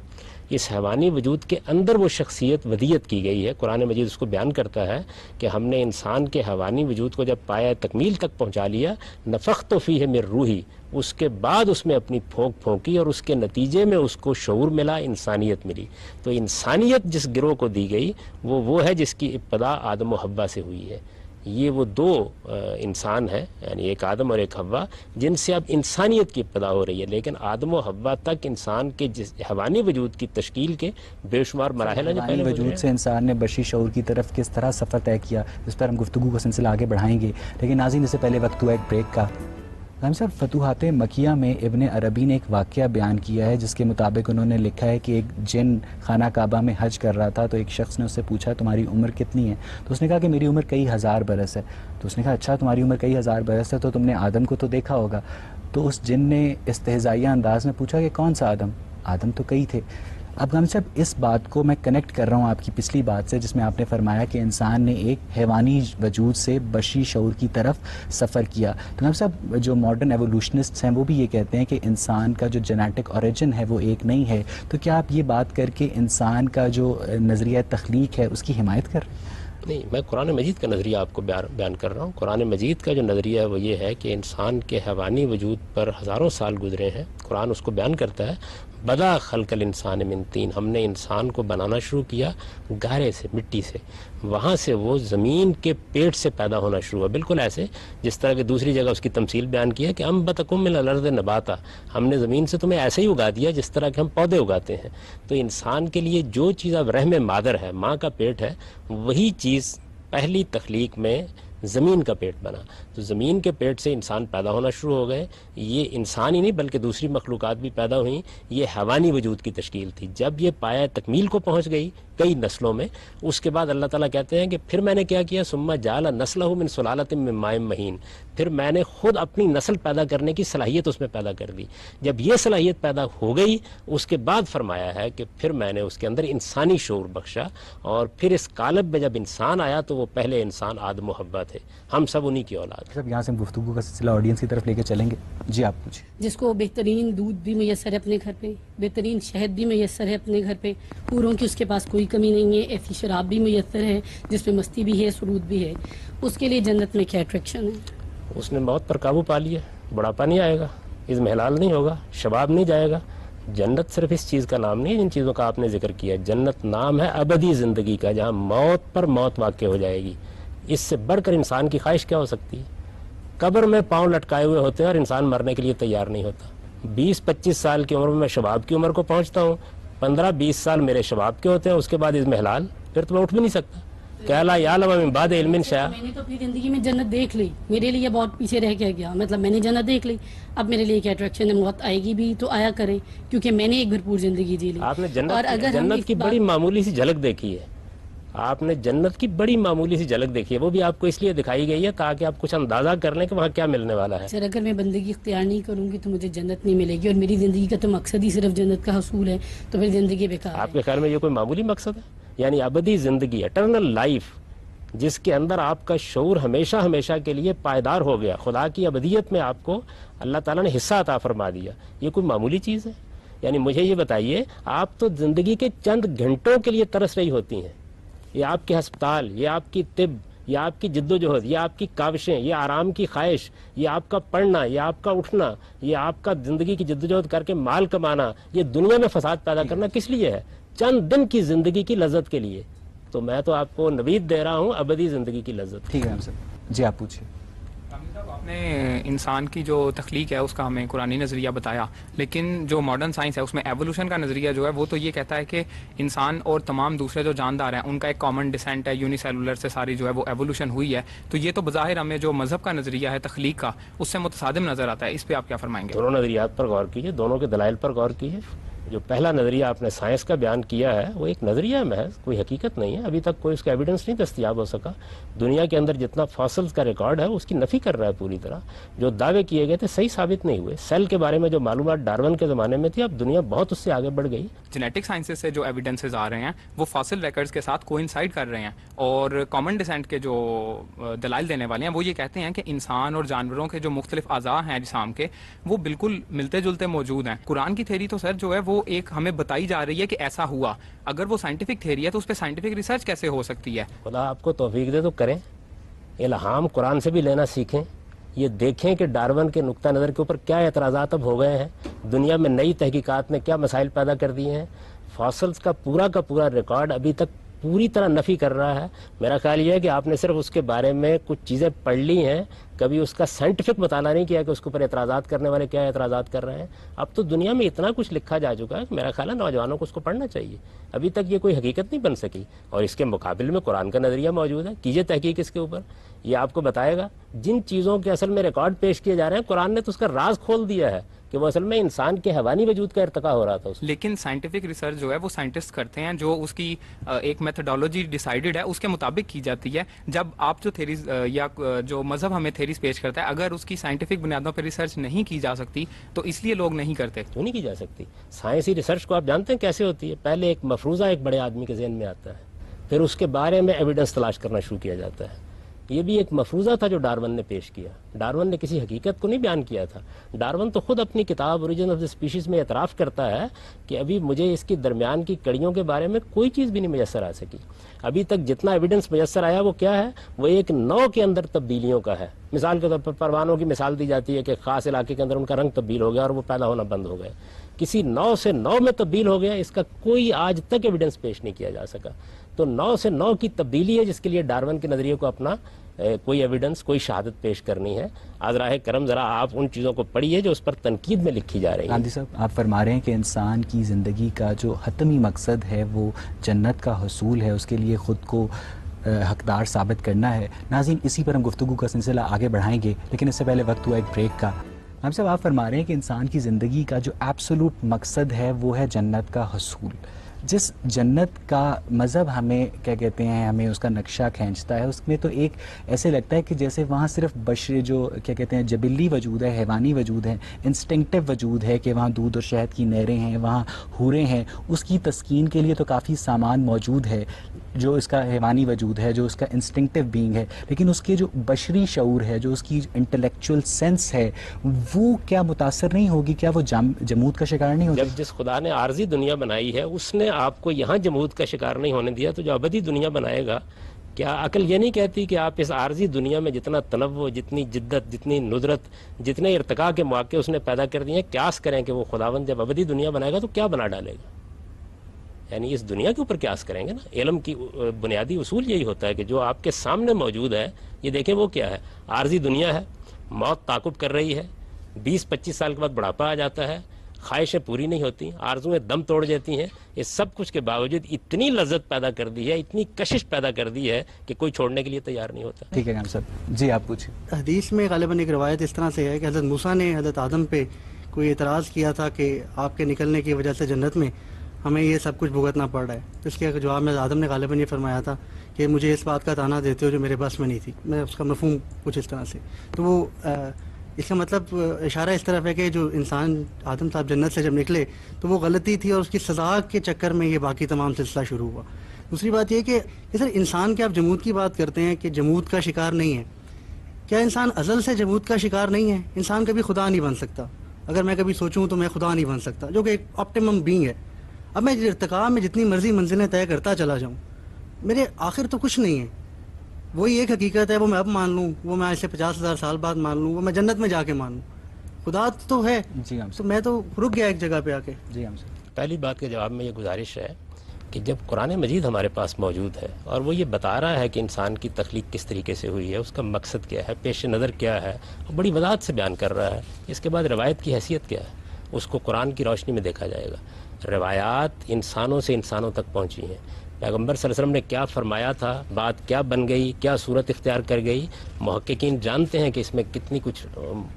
اس حیوانی وجود کے اندر وہ شخصیت ودیت کی گئی ہے. قرآن مجید اس کو بیان کرتا ہے کہ ہم نے انسان کے حیوانی وجود کو جب پایا تکمیل تک پہنچا لیا، نفخت فیہ من روحی، اس کے بعد اس میں اپنی پھونک پھونکی اور اس کے نتیجے میں اس کو شعور ملا، انسانیت ملی. تو انسانیت جس گروہ کو دی گئی وہ ہے جس کی ابتدا آدم و حوا سے ہوئی ہے. یہ وہ دو انسان ہیں، یعنی ایک آدم اور ایک حوا، جن سے اب انسانیت کی ابتدا ہو رہی ہے. لیکن آدم و حوا تک انسان کے جس حیوانی وجود کی تشکیل کے بے شمار مراحل ہیں جو حیوانی پہلے وجود سے انسان نے بشری شعور کی طرف کس طرح سفر طے کیا، اس پر ہم گفتگو کا سلسلہ آگے بڑھائیں گے. لیکن ناظرین اس سے پہلے وقت ہوا ایک بریک کا. غام صاحب فتوحات مکیہ میں ابن عربی نے ایک واقعہ بیان کیا ہے جس کے مطابق انہوں نے لکھا ہے کہ ایک جن خانہ کعبہ میں حج کر رہا تھا تو ایک شخص نے اس سے پوچھا تمہاری عمر کتنی ہے؟ تو اس نے کہا کہ میری عمر کئی ہزار برس ہے. تو اس نے کہا اچھا تمہاری عمر کئی ہزار برس ہے تو تم نے آدم کو تو دیکھا ہوگا. تو اس جن نے استہزائیہ انداز میں پوچھا کہ کون سا آدم؟ آدم تو کئی تھے. اب غام صاحب اس بات کو میں کنیکٹ کر رہا ہوں آپ کی پچھلی بات سے جس میں آپ نے فرمایا کہ انسان نے ایک حیوانی وجود سے بشری شعور کی طرف سفر کیا. تو غام صاحب جو ماڈرن ایوولوشنسٹس ہیں وہ بھی یہ کہتے ہیں کہ انسان کا جو جینیٹک اوریجن ہے وہ ایک نہیں ہے. تو کیا آپ یہ بات کر کے انسان کا جو نظریہ تخلیق ہے اس کی حمایت کر رہے ہیں؟ نہیں، میں قرآن مجید کا نظریہ آپ کو بیان کر رہا ہوں. قرآن مجید کا جو نظریہ ہے وہ یہ ہے کہ انسان کے حیوانی وجود پر ہزاروں سال گزرے ہیں. قرآن اس کو بیان کرتا ہے بدا خلق الانسان من طین، ہم نے انسان کو بنانا شروع کیا گارے سے، مٹی سے. وہاں سے وہ زمین کے پیٹ سے پیدا ہونا شروع ہوا، بالکل ایسے جس طرح کہ دوسری جگہ اس کی تمثیل بیان کی ہے کہ انبتکم من الارض نباتا، ہم نے زمین سے تمہیں ایسے ہی اگا دیا جس طرح کہ ہم پودے اگاتے ہیں. تو انسان کے لیے جو چیز اب رحم مادر ہے، ماں کا پیٹ ہے، وہی چیز پہلی تخلیق میں زمین کا پیٹ بنا. تو زمین کے پیٹ سے انسان پیدا ہونا شروع ہو گئے. یہ انسان ہی نہیں بلکہ دوسری مخلوقات بھی پیدا ہوئیں. یہ حیوانی وجود کی تشکیل تھی. جب یہ پایہ تکمیل کو پہنچ گئی کئی نسلوں میں، اس کے بعد اللہ تعالیٰ کہتے ہیں کہ پھر میں نے کیا کیا، ثم جعل نسلہ من سلالۃ من ماء مہین، پھر میں نے خود اپنی نسل پیدا کرنے کی صلاحیت اس میں پیدا کر دی. جب یہ صلاحیت پیدا ہو گئی اس کے بعد فرمایا ہے کہ پھر میں نے اس کے اندر انسانی شعور بخشا، اور پھر اس قالب میں جب انسان آیا تو وہ پہلے انسان آدم و حوا تھے. ہم سب انہی کی اولاد. سب یہاں سے ہم گفتگو کا سلسلہ آڈینس کی طرف لے کے چلیں گے. جی آپ پوچھیں. جس کو بہترین دودھ بھی میسر ہے اپنے گھر پہ، بہترین شہد بھی میسر ہے اپنے گھر پہ، پوروں کی اس کے پاس کوئی کمی نہیں ہے، ایسی شراب بھی میسر ہے جس میں مستی بھی ہے، سرود بھی ہے، اس کے لیے جنت میں کیا اٹریکشن ہے؟ اس نے موت پر قابو پا لیا، بڑھاپا نہیں آئے گا، اس میں حلال نہیں ہوگا، شباب نہیں جائے گا. جنت صرف اس چیز کا نام نہیں ہے جن چیزوں کا آپ نے ذکر کیا. جنت نام ہے ابدی زندگی کا، جہاں موت پر موت واقع ہو جائے گی. اس سے بڑھ کر انسان کی خواہش کیا ہو سکتی ہے؟ قبر میں پاؤں لٹکائے ہوئے ہوتے ہیں اور انسان مرنے کے لیے تیار نہیں ہوتا. 20-25 سال کی عمر میں شباب کی عمر کو پہنچتا ہوں، 15-20 سال میرے شباب کے ہوتے ہیں، اس کے بعد اس میں حلال، پھر تو میں اٹھ بھی نہیں سکتا. کہ لا یعلم من بعد علم شیئا. میں نے تو اپنی زندگی میں جنت دیکھ لی، میرے لیے بہت پیچھے رہ کے گیا، مطلب میں نے جنت دیکھ لی، اب میرے لیے کیا اٹریکشن ہے؟ موت آئے گی بھی تو آیا کرے، کیونکہ میں نے ایک بھرپور زندگی جی لی. آپ نے جنت کی بڑی معمولی سی جھلک دیکھی ہے. آپ نے جنت کی بڑی معمولی سی جھلک دیکھی ہے، وہ بھی آپ کو اس لیے دکھائی گئی ہے تاکہ آپ کچھ اندازہ کر لیں کہ وہاں کیا ملنے والا ہے. سر اگر میں بندگی اختیار نہیں کروں گی تو مجھے جنت نہیں ملے گی، اور میری زندگی کا تو مقصد ہی صرف جنت کا حصول ہے، تو پھر زندگی بیکار ہے. آپ کے خیال میں یہ کوئی معمولی مقصد ہے؟ یعنی ابدی زندگی، اٹرنل لائف، جس کے اندر آپ کا شعور ہمیشہ ہمیشہ کے لیے پائیدار ہو گیا، خدا کی ابدیت میں آپ کو اللہ تعالیٰ نے حصہ عطا فرما دیا، یہ کوئی معمولی چیز ہے؟ یعنی مجھے یہ بتائیے، آپ تو زندگی کے چند گھنٹوں کے لیے ترس رہی ہوتی ہیں، یہ آپ کے ہسپتال، یہ آپ کی طب، یہ آپ کی جد و جہد، یہ آپ کی کاوشیں، یہ آرام کی خواہش، یہ آپ کا پڑھنا، یہ آپ کا اٹھنا، یہ آپ کا زندگی کی جد و جہد کر کے مال کمانا، یہ دنیا میں فساد پیدا کرنا کس لیے ہے؟ چند دن کی زندگی کی لذت کے لیے. تو میں تو آپ کو نوید دے رہا ہوں ابدی زندگی کی لذت. ٹھیک ہے ہم سب. جی آپ پوچھیے. آپ نے انسان کی جو تخلیق ہے اس کا ہمیں قرآنی نظریہ بتایا، لیکن جو ماڈرن سائنس ہے اس میں ایوولوشن کا نظریہ جو ہے وہ تو یہ کہتا ہے کہ انسان اور تمام دوسرے جو جاندار ہیں ان کا ایک کامن ڈسینٹ ہے، یونی سیلولر سے ساری جو ہے وہ ایوولوشن ہوئی ہے. تو یہ تو بظاہر ہمیں جو مذہب کا نظریہ ہے تخلیق کا اس سے متصادم نظر آتا ہے. اس پہ آپ کیا فرمائیں گے؟ دونوں نظریات پر غور کیجیے، دونوں کے دلائل پر غور کیجیے. جو پہلا نظریہ آپ نے سائنس کا بیان کیا ہے وہ ایک نظریہ محض، کوئی حقیقت نہیں ہے. ابھی تک کوئی اس کا ایویڈنس نہیں دستیاب ہو سکا. دنیا کے اندر جتنا فاسلز کا ریکارڈ ہے اس کی نفی کر رہا ہے پوری طرح. جو دعوے کیے گئے تھے صحیح ثابت نہیں ہوئے. سیل کے بارے میں جو معلومات ڈارون کے زمانے میں تھی اب دنیا بہت اس سے آگے بڑھ گئی. جینیٹک سائنسز سے جو ایویڈنسز آ رہے ہیں وہ فاسل ریکارڈز کے ساتھ کوئنسائڈ کر رہے ہیں، اور کامن ڈسینٹ کے جو دلائل دینے والے ہیں وہ یہ کہتے ہیں کہ انسان اور جانوروں کے جو مختلف اعضاء ہیں جسام کے وہ بالکل ملتے جلتے موجود ہیں. قرآن کی تھیری تو سر جو ہے وہ ایک ہمیں بتائی جا رہی ہے کہ ایسا ہوا. اگر وہ سائنٹیفک تھیری ہے تو اس پہ سائنٹیفک ریسرچ کیسے ہو سکتی ہے؟ خدا آپ کو توفیق دے تو کریں، الہام قرآن سے بھی لینا سیکھیں. یہ دیکھیں کہ ڈارون کے نقطہ نظر کے اوپر کیا اعتراضات اب ہو گئے ہیں، دنیا میں نئی تحقیقات نے کیا مسائل پیدا کر دیے ہیں. فاسلز کا پورا ریکارڈ ابھی تک پوری طرح نفی کر رہا ہے. میرا خیال یہ ہے کہ آپ نے صرف اس کے بارے میں کچھ چیزیں پڑھ لی ہیں، کبھی اس کا سائنٹیفک مطالعہ نہیں کیا کہ اس کے اوپر اعتراضات کرنے والے کیا اعتراضات کر رہے ہیں. اب تو دنیا میں اتنا کچھ لکھا جا چکا ہے کہ میرا خیال ہے نوجوانوں کو اس کو پڑھنا چاہیے. ابھی تک یہ کوئی حقیقت نہیں بن سکی، اور اس کے مقابل میں قرآن کا نظریہ موجود ہے. کیجئے تحقیق اس کے اوپر، یہ آپ کو بتائے گا. جن چیزوں کے اصل میں ریکارڈ پیش کیے جا رہے ہیں قرآن نے تو اس کا راز کھول دیا ہے کہ وہ اصل میں انسان کے حیوانی وجود کا ارتقا ہو رہا تھا. لیکن سائنٹیفک ریسرچ جو ہے وہ سائنٹسٹ کرتے ہیں، جو اس کی ایک میتھڈالوجی ڈیسائیڈڈ ہے اس کے مطابق کی جاتی ہے. جب آپ جو تھیریز یا جو مذہب ہمیں تھیریز پیش کرتا ہے اگر اس کی سائنٹیفک بنیادوں پہ ریسرچ نہیں کی جا سکتی تو اس لیے لوگ نہیں کرتے. کیوں نہیں کی جا سکتی؟ سائنسی ریسرچ کو آپ جانتے ہیں کیسے ہوتی ہے؟ پہلے ایک مفروضہ ایک بڑے آدمی کے ذہن میں آتا ہے، پھر اس کے بارے میں ایویڈنس تلاش کرنا شروع کیا جاتا ہے. یہ بھی ایک مفروضہ تھا جو ڈارون نے پیش کیا. ڈارون نے کسی حقیقت کو نہیں بیان کیا تھا. ڈارون تو خود اپنی کتاب اوریجن آف دی اسپیشیز میں اعتراف کرتا ہے کہ ابھی مجھے اس کی درمیان کی کڑیوں کے بارے میں کوئی چیز بھی نہیں میسر آ سکی. ابھی تک جتنا ایویڈنس میسر آیا وہ کیا ہے؟ وہ ایک نو کے اندر تبدیلیوں کا ہے. مثال کے طور پر پروانوں کی مثال دی جاتی ہے کہ خاص علاقے کے اندر ان کا رنگ تبدیل ہو گیا اور وہ پیدا ہونا بند ہو گئے. کسی 9 سے 9 میں تبدیل ہو گیا، اس کا کوئی آج تک ایویڈنس پیش نہیں کیا جا سکا. تو 9 سے 9 کی تبدیلی ہے جس کے لیے ڈارون کے نظریے کو اپنا کوئی ایویڈنس، کوئی شہادت پیش کرنی ہے. آذراہ کرم ذرا آپ ان چیزوں کو پڑھیے جو اس پر تنقید میں لکھی جا رہی ہے. گاندھی صاحب آپ فرما رہے ہیں کہ انسان کی زندگی کا جو حتمی مقصد ہے وہ جنت کا حصول ہے، اس کے لیے خود کو حقدار ثابت کرنا ہے. ناظرین اسی پر ہم گفتگو کا سلسلہ آگے بڑھائیں گے، لیکن اس سے پہلے وقت ہوا ایک بریک کا. ہم صاحب آپ فرما رہے ہیں کہ انسان کی زندگی کا جو ایبسولوٹ مقصد ہے وہ ہے جنت کا حصول. جس جنت کا مذہب ہمیں کیا کہتے ہیں، ہمیں اس کا نقشہ کھینچتا ہے، اس میں تو ایک ایسے لگتا ہے کہ جیسے وہاں صرف بشر جو کیا کہتے ہیں جبلی وجود ہے، حیوانی وجود ہے، انسٹنکٹیو وجود ہے کہ وہاں دودھ اور شہد کی نہریں ہیں، وہاں حوریں ہیں. اس کی تسکین کے لیے تو کافی سامان موجود ہے جو اس کا حیوانی وجود ہے، جو اس کا انسٹنکٹیو بینگ ہے، لیکن اس کے جو بشری شعور ہے، جو اس کی انٹلیکچوئل سینس ہے، وہ کیا متاثر نہیں ہوگی؟ کیا وہ جمود کا شکار نہیں ہوگی؟ جب جس خدا نے عارضی دنیا بنائی ہے اس نے آپ کو یہاں جمود کا شکار نہیں ہونے دیا، تو جو ابدی دنیا بنائے گا، کیا عقل یہ نہیں کہتی کہ آپ اس عارضی دنیا میں جتنا تنوع، جتنی جدت، جتنی ندرت، جتنے ارتقاء کے مواقع اس نے پیدا کر دیے ہیں، قیاس کریں کہ وہ خداوند جب ابدی دنیا بنائے گا تو کیا بنا ڈالے گا؟ یعنی اس دنیا کے اوپر قیاس کریں گے نا. علم کی بنیادی اصول یہی ہوتا ہے کہ جو آپ کے سامنے موجود ہے یہ دیکھیں وہ کیا ہے. عارضی دنیا ہے، موت تعاقب کر رہی ہے، 20-25 سال کے بعد بڑھاپا آ جاتا ہے، خواہشیں پوری نہیں ہوتی، آرزویں دم توڑ جاتی ہیں. اس سب کچھ کے باوجود اتنی لذت پیدا کر دی ہے، اتنی کشش پیدا کر دی ہے کہ کوئی چھوڑنے کے لیے تیار نہیں ہوتا. ٹھیک ہے گام صاحب جی آپ پوچھیں. حدیث میں غالباً ایک روایت اس طرح سے ہے کہ حضرت موسیٰ نے حضرت آدم پہ کوئی اعتراض کیا تھا کہ آپ کے نکلنے کی وجہ سے جنت میں ہمیں یہ سب کچھ بھگتنا پڑ رہا ہے. اس کے جواب میں آدم نے غالباً یہ فرمایا تھا کہ مجھے اس بات کا تانا دیتے ہو جو میرے بس میں نہیں تھی. میں اس کا مفہوم کچھ اس طرح سے، تو وہ اس کا مطلب اشارہ اس طرف ہے کہ جو انسان آدم صاحب جنت سے جب نکلے تو وہ غلطی تھی اور اس کی سزا کے چکر میں یہ باقی تمام سلسلہ شروع ہوا. دوسری بات یہ کہ سر انسان کے آپ جمود کی بات کرتے ہیں کہ جمود کا شکار نہیں ہے. کیا انسان ازل سے جمود کا شکار نہیں ہے؟ انسان کبھی خدا نہیں بن سکتا. اگر میں کبھی سوچوں تو میں خدا نہیں بن سکتا، جو کہ ایک آپٹیمم بینگ ہے. اب میں ارتقاء میں جتنی مرضی منزلیں طے کرتا چلا جاؤں، میرے آخر تو کچھ نہیں ہے، وہی ایک حقیقت ہے، وہ میں اب مان لوں، وہ میں ایسے 50,000 سال بعد مان لوں، وہ میں جنت میں جا کے مان لوں، خدا تو ہے. جی ہم تو میں تو رک گیا ایک جگہ پہ آ کے. جی ہم سے پہلی بات کے جواب میں یہ گزارش ہے کہ جب قرآن مجید ہمارے پاس موجود ہے اور وہ یہ بتا رہا ہے کہ انسان کی تخلیق کس طریقے سے ہوئی ہے، اس کا مقصد کیا ہے، پیش نظر کیا ہے، اور بڑی وضاحت سے بیان کر رہا ہے، اس کے بعد روایت کی حیثیت کیا ہے، اس کو قرآن کی روشنی میں دیکھا جائے گا. روایات انسانوں سے انسانوں تک پہنچی ہیں. پیغمبر صلی اللہ علیہ وسلم نے کیا فرمایا تھا، بات کیا بن گئی، کیا صورت اختیار کر گئی، محققین جانتے ہیں کہ اس میں کتنی کچھ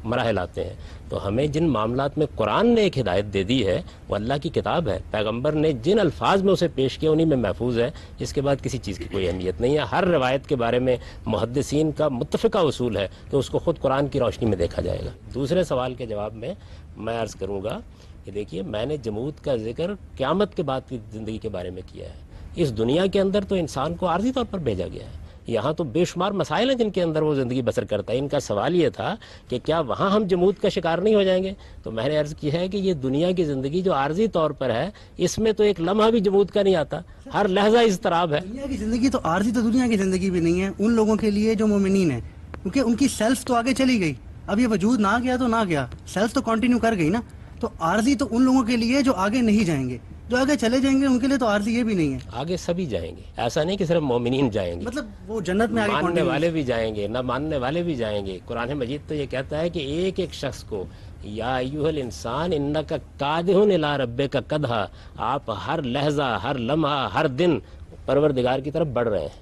مراحل آتے ہیں. تو ہمیں جن معاملات میں قرآن نے ایک ہدایت دے دی ہے وہ اللہ کی کتاب ہے، پیغمبر نے جن الفاظ میں اسے پیش کیا انہی میں محفوظ ہے، اس کے بعد کسی چیز کی کوئی اہمیت نہیں ہے. ہر روایت کے بارے میں محدثین کا متفقہ اصول ہے کہ اس کو خود قرآن کی روشنی میں دیکھا جائے گا. دوسرے سوال کے جواب میں عرض کروں گا کہ دیکھیے، میں نے جمود کا ذکر قیامت کے بعد کی زندگی کے بارے میں کیا ہے. اس دنیا کے اندر تو انسان کو عارضی طور پر بھیجا گیا ہے، یہاں تو بے شمار مسائل ہیں جن کے اندر وہ زندگی بسر کرتا ہے. ان کا سوال یہ تھا کہ کیا وہاں ہم جمود کا شکار نہیں ہو جائیں گے؟ تو میں نے عرض کی ہے کہ یہ دنیا کی زندگی جو عارضی طور پر ہے، اس میں تو ایک لمحہ بھی جمود کا نہیں آتا، ہر لحظہ اضطراب ہے. دنیا کی زندگی تو عارضی، تو دنیا کی زندگی بھی نہیں ہے ان لوگوں کے لیے جو مومنین ہیں، کیونکہ ان کی سیلف تو آگے چلی گئی. اب یہ وجود نہ گیا تو نہ گیا، سیلف تو کنٹینیو کر گئی نا. تو عارضی تو ان لوگوں کے لیے جو آگے نہیں جائیں گے، جو آگے چلے جائیں گے ان کے لیے تو عارضی یہ بھی نہیں ہے. آگے سبھی جائیں گے، ایسا نہیں کہ صرف مومنین جائیں گے، مطلب وہ جنت میں آگے ماننے والے بھی جائیں گے، نہ ماننے والے بھی جائیں گے. قرآن مجید تو یہ کہتا ہے کہ ایک ایک شخص کو یا ایھا الانسان انک کادح الی ربک کدحا، آپ ہر لحظہ، ہر لمحہ، ہر دن پروردگار کی طرف بڑھ رہے ہیں.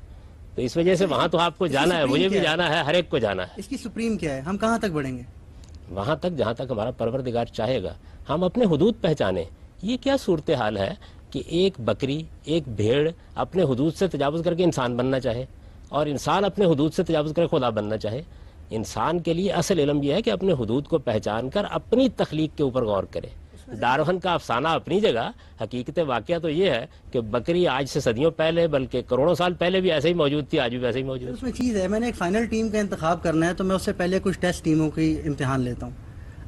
تو اس وجہ سے وہاں تو آپ کو جانا ہے، مجھے بھی جانا ہے، ہر ایک کو جانا ہے. اس کی سپریم کیا ہے؟ ہم کہاں تک بڑھیں گے؟ وہاں تک جہاں تک ہمارا پروردگار چاہے گا. ہم اپنے حدود پہچانیں. یہ کیا صورتحال ہے کہ ایک بکری، ایک بھیڑ اپنے حدود سے تجاوز کر کے انسان بننا چاہے، اور انسان اپنے حدود سے تجاوز کر کے خدا بننا چاہے. انسان کے لیے اصل علم یہ ہے کہ اپنے حدود کو پہچان کر اپنی تخلیق کے اوپر غور کرے. ڈارون کا افسانہ اپنی جگہ، حقیقت واقعہ تو یہ ہے کہ بکری آج سے صدیوں پہلے بلکہ کروڑوں سال پہلے بھی ایسے ہی موجود تھی، آج بھی ویسے ہی موجود ہے. اس میں چیز ہے، میں نے ایک فائنل ٹیم کا انتخاب کرنا ہے تو میں اس سے پہلے کچھ ٹیسٹ ٹیموں کی امتحان لیتا ہوں.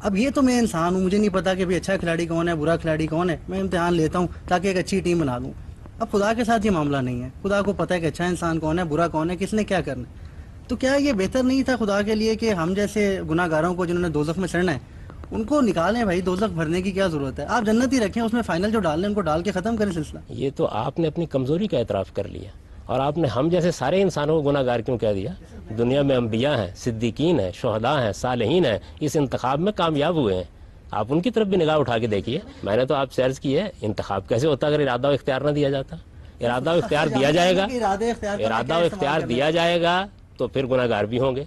اب یہ تو میں انسان ہوں، مجھے نہیں پتا کہ اچھا کھلاڑی کون ہے، برا کھلاڑی کون ہے. میں امتحان لیتا ہوں تاکہ ایک اچھی ٹیم بنا لوں. اب خدا کے ساتھ یہ معاملہ نہیں ہے، خدا کو پتہ ہے کہ اچھا انسان کون ہے، برا کون ہے، کس نے کیا کرنا ہے. تو کیا یہ بہتر نہیں تھا خدا کے لیے کہ ہم جیسے گناہ گاروں کو جنہوں نے دوزخ میں چڑھنا ہے ان کو نکالیں؟ بھائی دوزخ بھرنے کی کیا ضرورت ہے؟ آپ جنت ہی رکھیں، اس میں فائنل جو ڈالنے ان کو ڈال کے ختم کریں سلسلہ. یہ تو آپ نے اپنی کمزوری کا اعتراف کر لیا، اور آپ نے ہم جیسے سارے انسانوں کو گناہ گار کیوں کہہ دیا؟ دنیا میں انبیاء ہیں، صدیقین ہیں، شہداء ہیں، صالحین ہیں، اس انتخاب میں کامیاب ہوئے ہیں. آپ ان کی طرف بھی نگاہ اٹھا کے دیکھیے. میں نے تو آپ سے عرض کی ہے، انتخاب کیسے ہوتا اگر ارادہ و اختیار نہ دیا جاتا؟ ارادہ و اختیار دیا جائے گا، ارادہ و اختیار دیا جائے گا تو پھر گناہ گار بھی ہوں گے،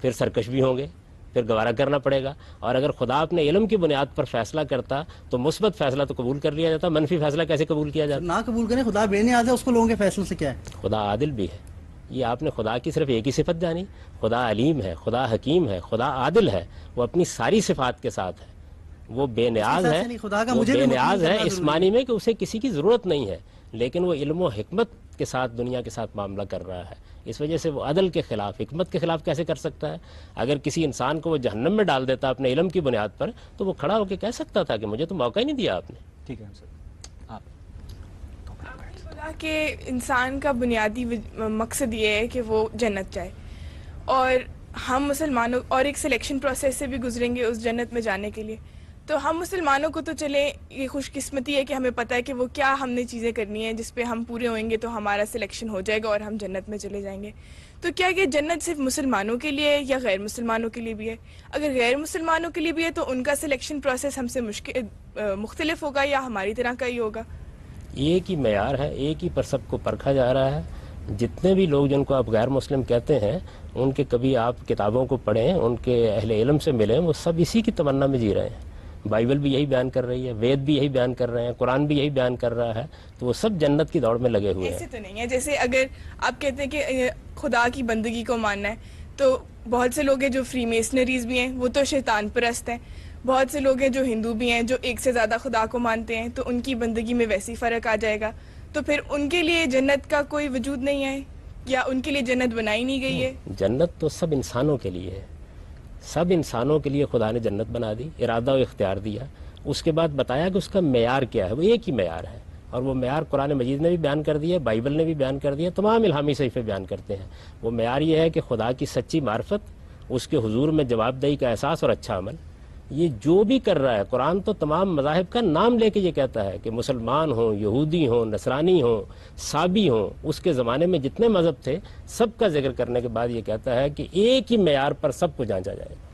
پھر سرکش بھی ہوں گے، پھر گوارہ کرنا پڑے گا. اور اگر خدا اپنے علم کی بنیاد پر فیصلہ کرتا تو مثبت فیصلہ تو قبول کر لیا جاتا، منفی فیصلہ کیسے قبول کیا جاتا؟ نہ قبول کریں، خدا بے نیاز ہے، اس کو لوگوں کے فیصلوں سے کیا ہے؟ خدا عادل بھی ہے. یہ آپ نے خدا کی صرف ایک ہی صفت جانی، خدا علیم ہے، خدا حکیم ہے، خدا عادل ہے. وہ اپنی ساری صفات کے ساتھ ہے، وہ بے نیاز ہے. وہ بے نیاز ہے اس معنی میں کہ اسے کسی کی ضرورت نہیں ہے، لیکن وہ علم و حکمت کے ساتھ دنیا کے ساتھ معاملہ کر رہا ہے. اس وجہ سے وہ عدل کے خلاف، حکمت کے خلاف کیسے کر سکتا ہے؟ اگر کسی انسان کو وہ جہنم میں ڈال دیتا اپنے علم کی بنیاد پر تو وہ کھڑا ہو کے کہہ سکتا تھا کہ مجھے تو موقع ہی نہیں دیا آپ نے. ٹھیک ہے سر. کہ انسان کا بنیادی مقصد یہ ہے کہ وہ جنت جائے، اور ہم مسلمانوں اور ایک سلیکشن پروسیس سے بھی گزریں گے اس جنت میں جانے کے لیے. تو ہم مسلمانوں کو تو چلیں یہ خوش قسمتی ہے کہ ہمیں پتہ ہے کہ وہ کیا ہم نے چیزیں کرنی ہیں جس پہ ہم پورے ہوئیں گے تو ہمارا سلیکشن ہو جائے گا اور ہم جنت میں چلے جائیں گے. تو کیا یہ جنت صرف مسلمانوں کے لیے ہے یا غیر مسلمانوں کے لیے بھی ہے؟ اگر غیر مسلمانوں کے لیے بھی ہے تو ان کا سلیکشن پروسیس ہم سے مختلف ہوگا یا ہماری طرح کا ہی ہوگا؟ ایک ہی معیار ہے، ایک ہی پر سب کو پرکھا جا رہا ہے. جتنے بھی لوگ جن کو آپ غیر مسلم کہتے ہیں ان کے کبھی آپ کتابوں کو پڑھیں، ان کے اہل علم سے ملیں، وہ سب اسی کی تمنا میں جی رہے ہیں. بائبل بھی یہی بیان کر رہی ہے، وید بھی یہی بیان کر رہے ہیں، قرآن بھی یہی بیان کر رہا ہے. تو وہ سب جنت کی دوڑ میں لگے ہوئے ہیں. ایسے تو نہیں ہے جیسے اگر آپ کہتے ہیں کہ خدا کی بندگی کو ماننا ہے تو بہت سے لوگ ہیں جو فری میسنریز بھی ہیں، وہ تو شیطان پرست ہیں. بہت سے لوگ ہیں جو ہندو بھی ہیں جو ایک سے زیادہ خدا کو مانتے ہیں، تو ان کی بندگی میں ویسی فرق آ جائے گا. تو پھر ان کے لیے جنت کا کوئی وجود نہیں ہے یا ان کے لیے جنت بنائی نہیں گئی ہے؟ جنت تو سب انسانوں کے لیے ہے، سب انسانوں کے لیے خدا نے جنت بنا دی، ارادہ و اختیار دیا. اس کے بعد بتایا کہ اس کا معیار کیا ہے. وہ ایک ہی معیار ہے، اور وہ معیار قرآن مجید نے بھی بیان کر دیا، بائبل نے بھی بیان کر دیا، تمام الہامی صحیفے بیان کرتے ہیں۔ وہ معیار یہ ہے کہ خدا کی سچی معرفت، اس کے حضور میں جواب دہی کا احساس اور اچھا عمل۔ یہ جو بھی کر رہا ہے، قرآن تو تمام مذاہب کا نام لے کے یہ کہتا ہے کہ مسلمان ہوں، یہودی ہوں، نصرانی ہوں، صابی ہوں، اس کے زمانے میں جتنے مذہب تھے سب کا ذکر کرنے کے بعد یہ کہتا ہے کہ ایک ہی معیار پر سب کو جانچا جائے گا۔